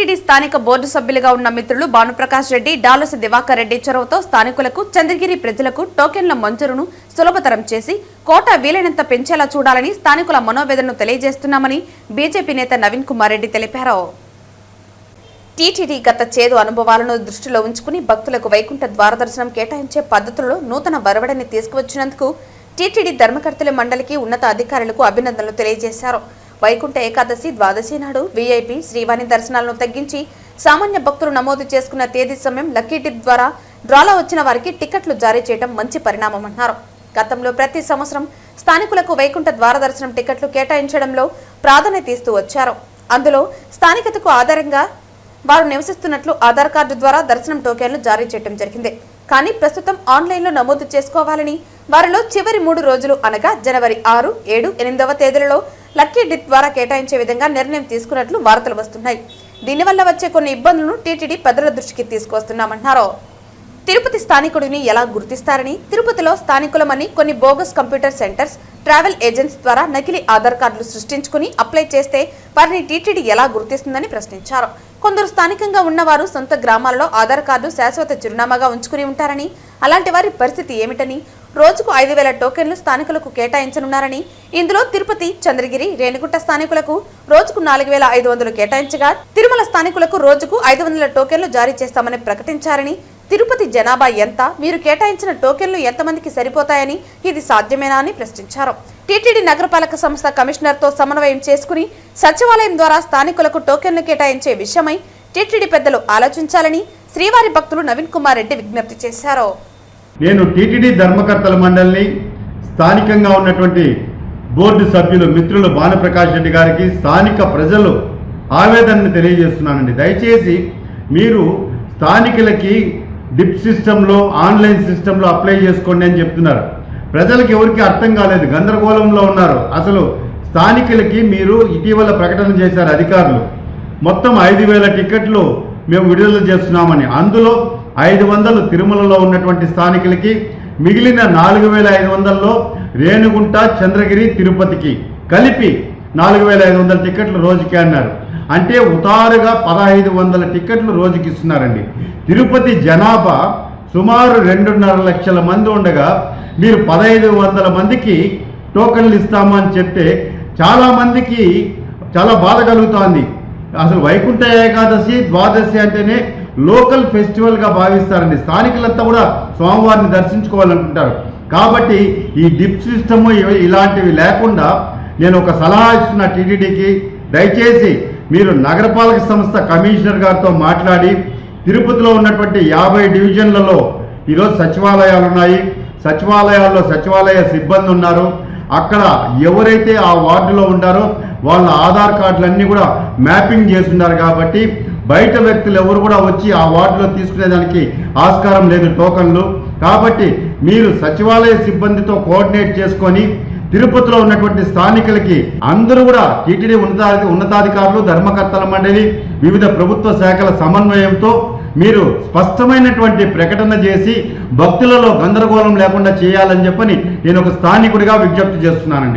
TTD స్థానిక board సభ్యులుగా ఉన్న మిత్రులు భానుప్రకాష్ రెడ్డి, డాలసి దివాకర్ రెడ్డి చొరవతో స్థానికులకు చంద్రగిరి ప్రజలకు టోకెన్ల మంజూరును సులభతరం చేసి కోటా వీలైనంత పెంచేలా చూడాలని స్థానికుల మనోవేదనను తెలియజేస్తున్నామని బీజేపీ నేత నవీన్ కుమార్ రెడ్డి తెలిపారు. టీటీడీ గత చేదు అనుభవాలను దృష్టిలో ఉంచుకుని భక్తులకు వైకుంఠ ద్వార దర్శనం కేటాయించే పద్ధతుల్లో నూతన వరవడిని తీసుకువచ్చినందుకు టీటీడీ ధర్మకర్తల మండలికి ఉన్నత అధికారులకు అభినందనలు తెలియజేశారు. వైకుంఠ ఏకాదశి, ద్వాదశి నాడు వీఐపీ శ్రీవాణి దర్శనాలను తగ్గించి సామాన్య భక్తులు నమోదు చేసుకున్న తేదీ సమయం లక్కీ డిప్ ద్వారా డ్రాలో వచ్చిన వారికి టికెట్లు జారీ చేయడం మంచి పరిణామమన్నారు. గతంలో ప్రతి సంవత్సరం స్థానికులకు వైకుంఠ ద్వార దర్శనం టికెట్లు కేటాయించడంలో ప్రాధాన్యత ఇస్తూ వచ్చారు. అందులో స్థానికతకు ఆధారంగా వారు నివసిస్తున్నట్లు ఆధార్ కార్డు ద్వారా దర్శనం టోకెన్లు జారీ చేయడం జరిగింది. కానీ ప్రస్తుతం ఆన్లైన్లో నమోదు చేసుకోవాలని వారిలో చివరి 3 రోజులు అనగా జనవరి 6, 7, 8వ తేదీలలో లక్కీ డిప్ ద్వారా కేటాయించే విధంగా నిర్ణయం తీసుకున్నట్లు వార్తలు వస్తున్నాయి. దీనివల్ల వచ్చే కొన్ని ఇబ్బందులను టీటీడీ పెద్దల దృష్టికి తీసుకొస్తున్నామన్నారు. తిరుపతి స్థానికుడిని ఎలా గుర్తిస్తారని, తిరుపతిలో స్థానికులమని కొన్ని bogus computer centres, travel agents ద్వారా నకిలీ ఆధార్ కార్డులు సృష్టించుకుని అప్లై చేస్తే వారిని టీటీడీ ఎలా గుర్తిస్తుందని ప్రశ్నించారు. కొందరు స్థానికంగా ఉన్నవారు సొంత గ్రామాలలో ఆధార్ కార్డు శాశ్వత చిరునామాగా ఉంచుకుని ఉంటారని, అలాంటి వారి పరిస్థితి ఏమిటని, రోజుకు 5,000 టోకెన్లు స్థానికులకు కేటాయించనున్నారని, ఇందులో తిరుపతి, చంద్రగిరి, రేణిగుంట స్థానికులకు రోజుకు 4,500 కేటాయించగా తిరుమల స్థానికులకు రోజుకు 500 టోకెన్లు జారీ చేస్తామని ప్రకటించారని, తిరుపతి జనాభా ఎంత, మీరు కేటాయించిన టోకెన్లు ఎంతమందికి సరిపోతాయని, ఇది సాధ్యమేనా అని ప్రశ్నించారు. టీటీడీ నగరపాలక సంస్థ కమిషనర్తో సమన్వయం చేసుకుని సచివాలయం ద్వారా స్థానికులకు టోకెన్లు కేటాయించే విషయమై టీటీడీ పెద్దలు ఆలోచించాలని శ్రీవారి భక్తులు నవీన్ కుమార్ రెడ్డి విజ్ఞప్తి చేశారు. నేను టీటీడీ ధర్మకర్తల మండలిని స్థానికంగా ఉన్నటువంటి బోర్డు సభ్యులు మిత్రులు భానుప్రకాష్ రెడ్డి గారికి స్థానిక ప్రజలు ఆవేదనను తెలియజేస్తున్నానండి. దయచేసి మీరు స్థానికులకి డిప్ సిస్టంలో, ఆన్లైన్ సిస్టంలో అప్లై చేసుకోండి అని చెప్తున్నారు. ప్రజలకు ఎవరికి అర్థం కాలేదు, గందరగోళంలో ఉన్నారు. అసలు స్థానికులకి మీరు ఇటీవల ప్రకటన చేశారు అధికారులు, మొత్తం 5,000 టికెట్లు మేము విడుదల చేస్తున్నామని. అందులో 500 తిరుమలలో ఉన్నటువంటి స్థానికులకి, మిగిలిన 4,500లో రేణిగుంట, చంద్రగిరి, తిరుపతికి కలిపి 4,500 టికెట్లు రోజుకి అన్నారు. అంటే ఉతారుగా 1,500 టికెట్లు రోజుకి ఇస్తున్నారండి. తిరుపతి జనాభా సుమారు 2.5 లక్షల మంది ఉండగా మీరు 1,500 మందికి టోకన్లు ఇస్తామని చెప్తే చాలామందికి చాలా బాధ కలుగుతోంది. అసలు వైకుంఠ ఏకాదశి, ద్వాదశి అంటేనే లోకల్ ఫెస్టివల్గా భావిస్తారండి. స్థానికులంతా కూడా స్వామివారిని దర్శించుకోవాలనుకుంటారు. కాబట్టి ఈ డిప్ సిస్టమ్ ఇలాంటివి లేకుండా నేను ఒక సలహా ఇస్తున్న టీటీడీకి, దయచేసి మీరు నగరపాలక సంస్థ కమిషనర్ గారితో మాట్లాడి తిరుపతిలో ఉన్నటువంటి 50 డివిజన్లలో ఈరోజు సచివాలయాలు ఉన్నాయి. సచివాలయాల్లో సచివాలయ సిబ్బంది ఉన్నారు. అక్కడ ఎవరైతే ఆ వార్డులో ఉంటారో వాళ్ళ ఆధార్ కార్డులన్నీ కూడా మ్యాపింగ్ చేస్తున్నారు. కాబట్టి బయట వ్యక్తులు ఎవరు కూడా వచ్చి ఆ వార్డులో తీసుకునేదానికి ఆస్కారం లేదు టోకన్లు. కాబట్టి మీరు సచివాలయ సిబ్బందితో కోఆర్డినేట్ చేసుకొని తిరుపతిలో ఉన్నటువంటి స్థానికులకి అందరూ కూడా టీటీడీ ఉన్నతాధికారులు, ధర్మకర్తల మండలి, వివిధ ప్రభుత్వ శాఖల సమన్వయంతో మీరు స్పష్టమైనటువంటి ప్రకటన చేసి భక్తులలో గందరగోళం లేకుండా చేయాలని చెప్పని నేను ఒక స్థానికుడిగా విజ్ఞప్తి చేస్తున్నానండి.